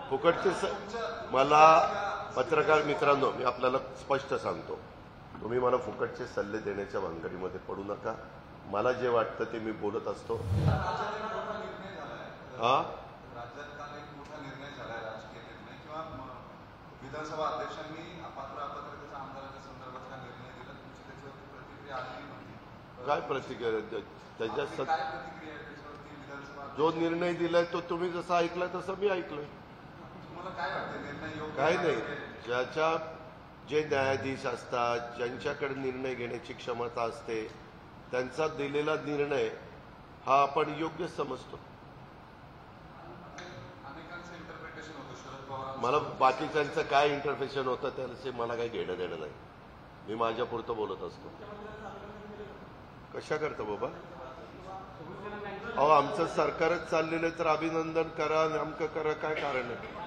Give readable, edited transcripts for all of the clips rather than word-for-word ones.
फुकटचे मला पत्रकार मित्रांनो, मी आपल्याला स्पष्ट सांगतो, तुम्ही मला फुकटचे सल्ले देण्याच्या भानगडीमध्ये पडू नका. मला जे वाटतं ते मी बोलत असतो. विधानसभा अध्यक्षांनी अपात्र अपात्रतेचा आमदाराच्या संदर्भातला निर्णय दिला, तुमची त्याच्यावरती प्रतिक्रिया आलेली नव्हती. काय प्रतिक्रिया? त्याच्यात काय प्रतिक्रिया आहे त्याच्यावरती? विधानसभा जो निर्णय दिलाय तो तुम्ही जसा ऐकलाय तसं मी ऐकलोय. तुम्हाला काय वाटतं निर्णय योग्य? काय नाही, ज्याच्या जे न्यायाधीश असतात, ज्यांच्याकडे निर्णय घेण्याची क्षमता असते, त्यांचा दिलेला निर्णय हा आपण योग्य समजतो. मला बाकीच्यांचं काय इंटरप्रिटेशन होतं त्याचे मला काही घेणं देणं नाही. मी माझ्यापुरतं बोलत असतो. कशा करता बाबा? अहो, आमचं सरकारच चाललेलं आहे तर अभिनंदन करा, नेमकं करा, काय कारण आहे?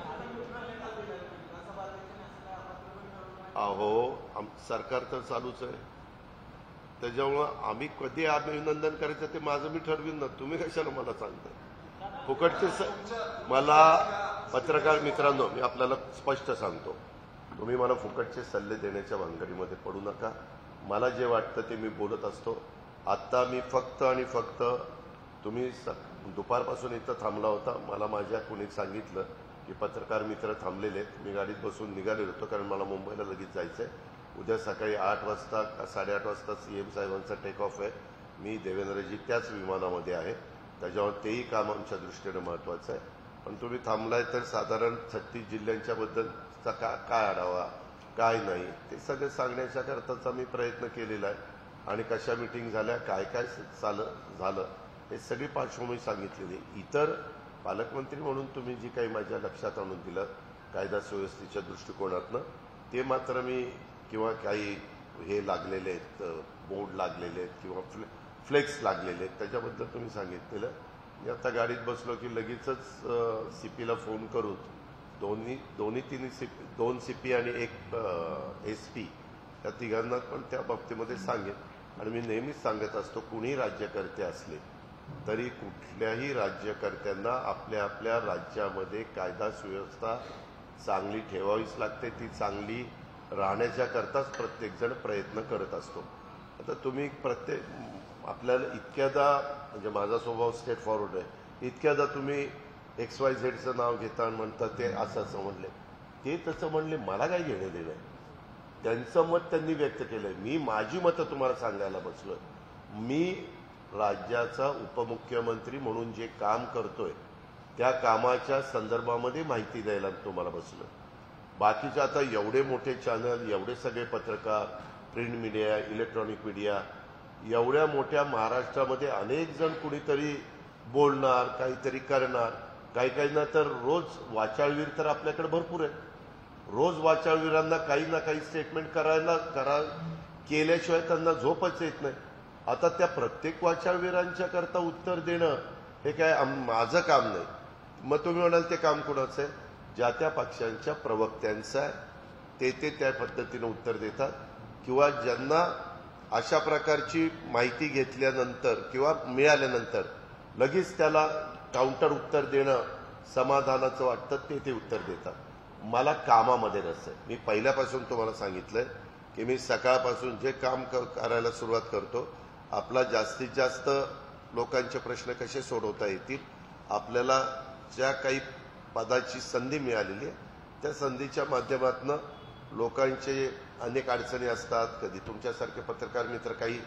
अहो, सरकार तर चालूच आहे, त्याच्यामुळं आम्ही कधी अभिनंदन करायचं ते माझं मी ठरवीन ना. तुम्ही कशाला मला सांगता? फुकटचे मला पत्रकार मित्रांनो, मी आपल्याला स्पष्ट सांगतो, तुम्ही मला फुकटचे सल्ले देण्याच्या भानगडीमध्ये पडू नका. मला जे वाटतं ते मी बोलत असतो. आत्ता मी फक्त आणि फक्त तुम्ही दुपारपासून इथं थांबला होता. मला माझ्या कुणी सांगितलं की पत्रकार मित्र थांबलेले आहेत. मी गाडीत बसून निघालेलो होतो कारण मला मुंबईला लगेच जायचं आहे. उद्या सकाळी 8 वाजता का 8:30 वाजता सीएम साहेबांचा टेक ऑफ आहे. मी देवेंद्रजी त्याच विमानामध्ये आहे, त्याच्यावर तेही काम आमच्या दृष्टीने महत्त्वाचं आहे. पण तुम्ही थांबलाय तर साधारण 36 जिल्ह्यांच्या बद्दलचा काय आढावा, काय नाही, ते सगळं सांगण्याच्या करताचा मी प्रयत्न केलेला आहे. आणि कशा मिटिंग झाल्या, काय काय झालं, हे सगळी पार्श्वभूमी सांगितलेली. इतर पालकमंत्री म्हणून तुम्ही जी काही माझ्या लक्षात आणून दिलं कायदा सुव्यवस्थेच्या दृष्टिकोनातनं, ते मात्र मी किंवा काही हे लागलेले आहेत, बोर्ड लागलेले आहेत किंवा फ्लेक्स लागलेले आहेत, त्याच्याबद्दल तुम्ही सांगितलेलं. मी आता गाडीत बसलो की लगेचच सीपीला फोन करून दोन सीपी आणि एक एसपी या तिघांना पण त्या बाबतीमध्ये सांगेन. आणि मी नेहमीच सांगत असतो, कुणी राज्यकर्ते असले तरी कुठल्याही राज्यकर्त्यांना आपल्या आपल्या राज्यामध्ये कायदा सुव्यवस्था चांगली ठेवावीच लागते. ती चांगली राहण्याच्या करताच प्रत्येकजण प्रयत्न करत असतो. आता तुम्ही आपल्याला इतक्यादा, म्हणजे माझा स्वभाव स्ट्रेट फॉरवर्ड आहे, इतक्यादा तुम्ही XYZचं नाव घेता आणि म्हणता ते असं म्हणले, ते तसं म्हणले, मला काय घेणे देणं. त्यांचं मत त्यांनी व्यक्त केलंय, मी माझी मतं तुम्हाला सांगायला बसलोय. मी राज्याचा उपमुख्यमंत्री म्हणून जे काम करतोय त्या कामाच्या संदर्भामध्ये माहिती द्यायला तुम्हाला बसलोय. बाकीचे आता एवढे मोठे चॅनल, एवढे सगळे पत्रकार, प्रिंट मीडिया, इलेक्ट्रॉनिक मीडिया, एवढ्या मोठ्या महाराष्ट्रामध्ये अनेक जण कुणीतरी बोलणार, काहीतरी करणार. काही तर रोज वाचाळवीर तर आपल्याकडे भरपूर आहे. रोज वाचाळवीरांना काही ना काही स्टेटमेंट केल्याशिवाय त्यांना झोपच येत नाही. आता त्या प्रत्येक वाचाळवीरांच्या करता उत्तर देणं हे काय माझं काम नाही. मग तुम्ही म्हणाल ते काम कुणाचं आहे? ज्या त्या पक्षांच्या प्रवक्त्यांचं आहे. ते त्या पद्धतीनं उत्तर देतात. किंवा ज्यांना अशा प्रकारची माहिती घेतल्यानंतर किंवा मिळाल्यानंतर लगेच त्याला काउंटर उत्तर देणं समाधानाचं वाटतं, ते उत्तर देतात. मला कामामध्ये रस आहे. मी पहिल्यापासून तुम्हाला सांगितलंय की मी सकाळपासून जे काम करायला सुरुवात करतो, आपला जास्तीत जास्त लोकांचे प्रश्न कसे सोडवता येतील, आपल्याला ज्या काही पदाची संधी मिळालेली आहे त्या संधीच्या माध्यमातून लोकांचे अनेक अडचणी असतात. कधी तुमच्यासारखे पत्रकार मित्र काही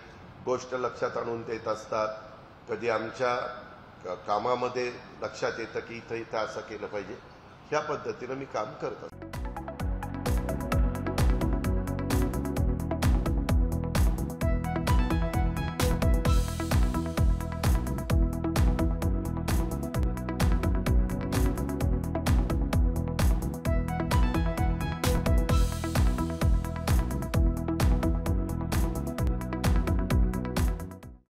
गोष्ट लक्षात आणून देत असतात, कधी आमच्या कामामध्ये लक्षात येतं की इथं असं केलं पाहिजे. ह्या पद्धतीनं मी काम करत असतो.